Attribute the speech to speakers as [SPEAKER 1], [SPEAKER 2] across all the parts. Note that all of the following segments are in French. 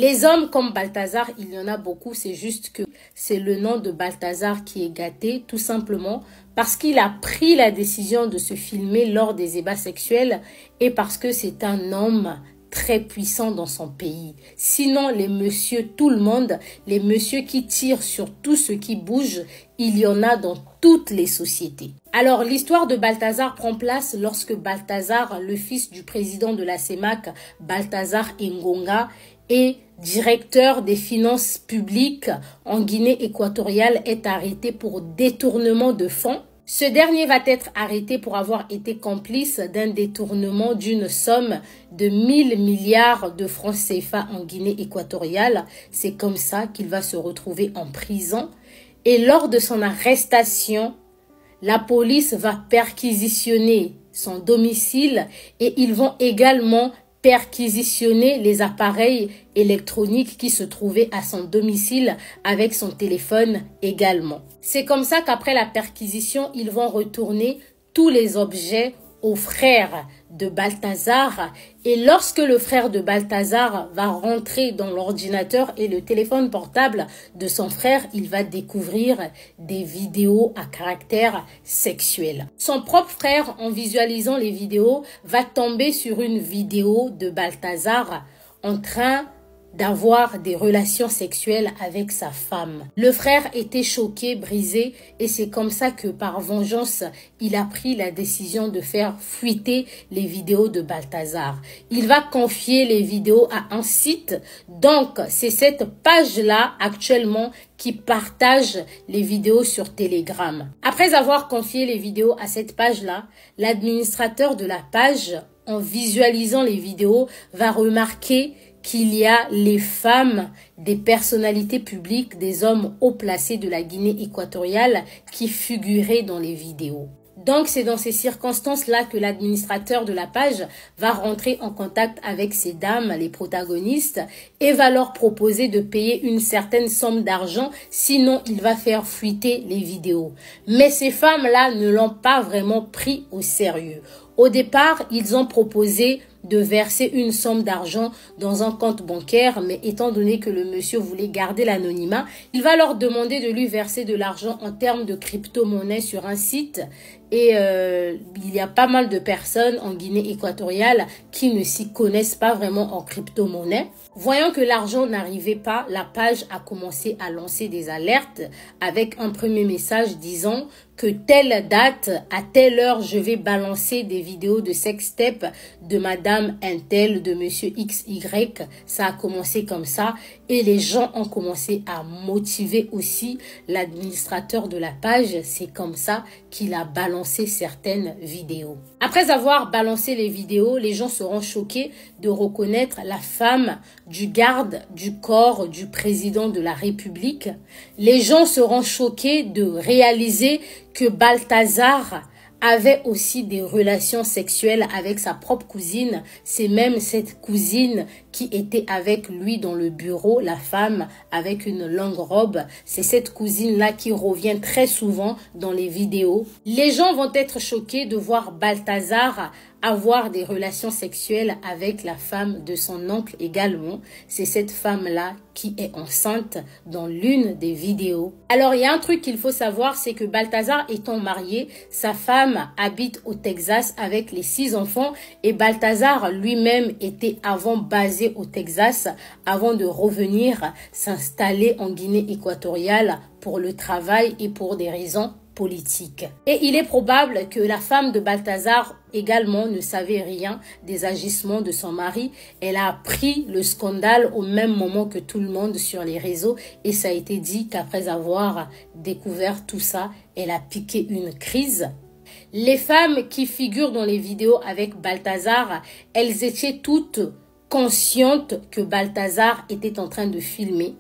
[SPEAKER 1] Les hommes comme Balthazar, il y en a beaucoup, c'est juste que c'est le nom de Balthazar qui est gâté, tout simplement parce qu'il a pris la décision de se filmer lors des ébats sexuels et parce que c'est un homme très puissant dans son pays. Sinon, les messieurs, tout le monde, les messieurs qui tirent sur tout ce qui bouge, il y en a dans toutes les sociétés. Alors, l'histoire de Balthazar prend place lorsque Balthazar, le fils du président de la CEMAC, Balthazar Ngonga, et directeur des finances publiques en Guinée équatoriale, est arrêté pour détournement de fonds. Ce dernier va être arrêté pour avoir été complice d'un détournement d'une somme de 1000 milliards de francs CFA en Guinée équatoriale. C'est comme ça qu'il va se retrouver en prison. Et lors de son arrestation, la police va perquisitionner son domicile et ils vont également perquisitionner les appareils électroniques qui se trouvaient à son domicile avec son téléphone également. C'est comme ça qu'après la perquisition, ils vont retourner tous les objets au frère de Balthazar. Et lorsque le frère de Balthazar va rentrer dans l'ordinateur et le téléphone portable de son frère, il va découvrir des vidéos à caractère sexuel. Son propre frère, en visualisant les vidéos, va tomber sur une vidéo de Balthazar en train d'avoir des relations sexuelles avec sa femme. Le frère était choqué, brisé, et c'est comme ça que par vengeance, il a pris la décision de faire fuiter les vidéos de Balthazar. Il va confier les vidéos à un site, donc c'est cette page-là actuellement qui partage les vidéos sur Telegram. Après avoir confié les vidéos à cette page-là, l'administrateur de la page, en visualisant les vidéos, va remarquer qu'il y a les femmes des personnalités publiques, des hommes haut placés de la Guinée équatoriale qui figuraient dans les vidéos. Donc, c'est dans ces circonstances-là que l'administrateur de la page va rentrer en contact avec ces dames, les protagonistes, et va leur proposer de payer une certaine somme d'argent, sinon il va faire fuiter les vidéos. Mais ces femmes-là ne l'ont pas vraiment pris au sérieux. Au départ, ils ont proposé de verser une somme d'argent dans un compte bancaire, mais étant donné que le monsieur voulait garder l'anonymat, il va leur demander de lui verser de l'argent en termes de crypto-monnaie sur un site. Et il y a pas mal de personnes en Guinée équatoriale qui ne s'y connaissent pas vraiment en crypto-monnaie. Voyant que l'argent n'arrivait pas, la page a commencé à lancer des alertes avec un premier message disant que telle date, à telle heure, je vais balancer des vidéos de sextape de madame Intel, de monsieur XY. Ça a commencé comme ça et les gens ont commencé à motiver aussi l'administrateur de la page. C'est comme ça qu'il a balancé certaines vidéos. Après avoir balancé les vidéos, les gens seront choqués de reconnaître la femme du garde du corps du président de la République. Les gens seront choqués de réaliser que Balthazar avait aussi des relations sexuelles avec sa propre cousine. C'est même cette cousine qui était avec lui dans le bureau, la femme avec une longue robe. C'est cette cousine-là qui revient très souvent dans les vidéos. Les gens vont être choqués de voir Balthazar avoir des relations sexuelles avec la femme de son oncle également. C'est cette femme-là qui est enceinte dans l'une des vidéos. Alors, il y a un truc qu'il faut savoir, c'est que Balthazar étant marié, sa femme habite au Texas avec les 6 enfants et Balthazar lui-même était avant basé au Texas avant de revenir s'installer en Guinée équatoriale pour le travail et pour des raisons politique. Et il est probable que la femme de Balthazar également ne savait rien des agissements de son mari. Elle a appris le scandale au même moment que tout le monde sur les réseaux et ça a été dit qu'après avoir découvert tout ça, elle a piqué une crise. Les femmes qui figurent dans les vidéos avec Balthazar, elles étaient toutes conscientes que Balthazar était en train de filmer.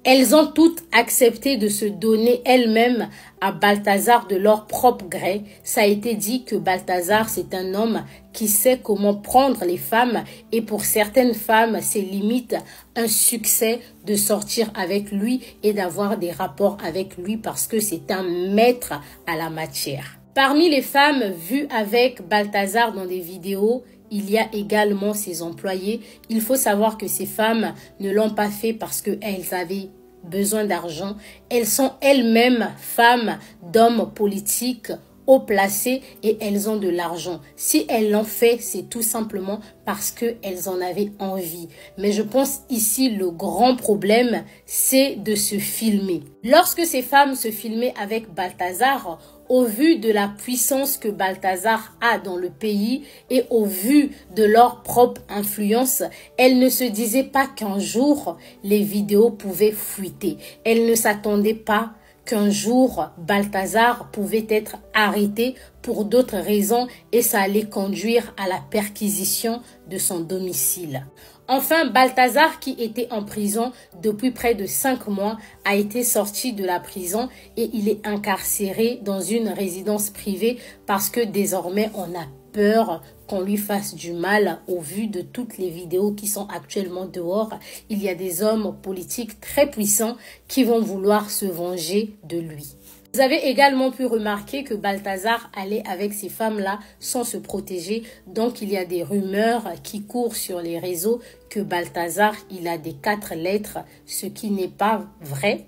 [SPEAKER 1] Elles ont toutes accepté de se donner elles-mêmes à Balthazar de leur propre gré. Ça a été dit que Balthazar, c'est un homme qui sait comment prendre les femmes et pour certaines femmes, c'est limite un succès de sortir avec lui et d'avoir des rapports avec lui parce que c'est un maître à la matière. Parmi les femmes vues avec Balthazar dans des vidéos, il y a également ses employés. Il faut savoir que ces femmes ne l'ont pas fait parce qu'elles avaient besoin d'argent. Elles sont elles-mêmes femmes d'hommes politiques haut placés et elles ont de l'argent. Si elles l'ont fait, c'est tout simplement parce qu'elles en avaient envie. Mais je pense ici le grand problème, c'est de se filmer. Lorsque ces femmes se filmaient avec Balthazar, au vu de la puissance que Balthazar a dans le pays et au vu de leur propre influence, elles ne se disaient pas qu'un jour, les vidéos pouvaient fuiter. Elles ne s'attendaient pas qu'un jour, Balthazar pouvait être arrêté pour d'autres raisons et ça allait conduire à la perquisition de son domicile. Enfin, Balthazar, qui était en prison depuis près de 5 mois, a été sorti de la prison et il est incarcéré dans une résidence privée parce que désormais, on a peur qu'on lui fasse du mal au vu de toutes les vidéos qui sont actuellement dehors. Il y a des hommes politiques très puissants qui vont vouloir se venger de lui. Vous avez également pu remarquer que Balthazar allait avec ces femmes-là sans se protéger. Donc, il y a des rumeurs qui courent sur les réseaux que Balthazar, il a des 4 lettres, ce qui n'est pas vrai.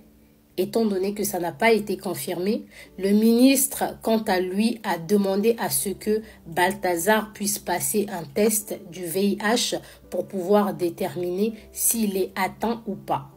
[SPEAKER 1] Étant donné que ça n'a pas été confirmé, le ministre, quant à lui, a demandé à ce que Balthazar puisse passer un test du VIH pour pouvoir déterminer s'il est atteint ou pas.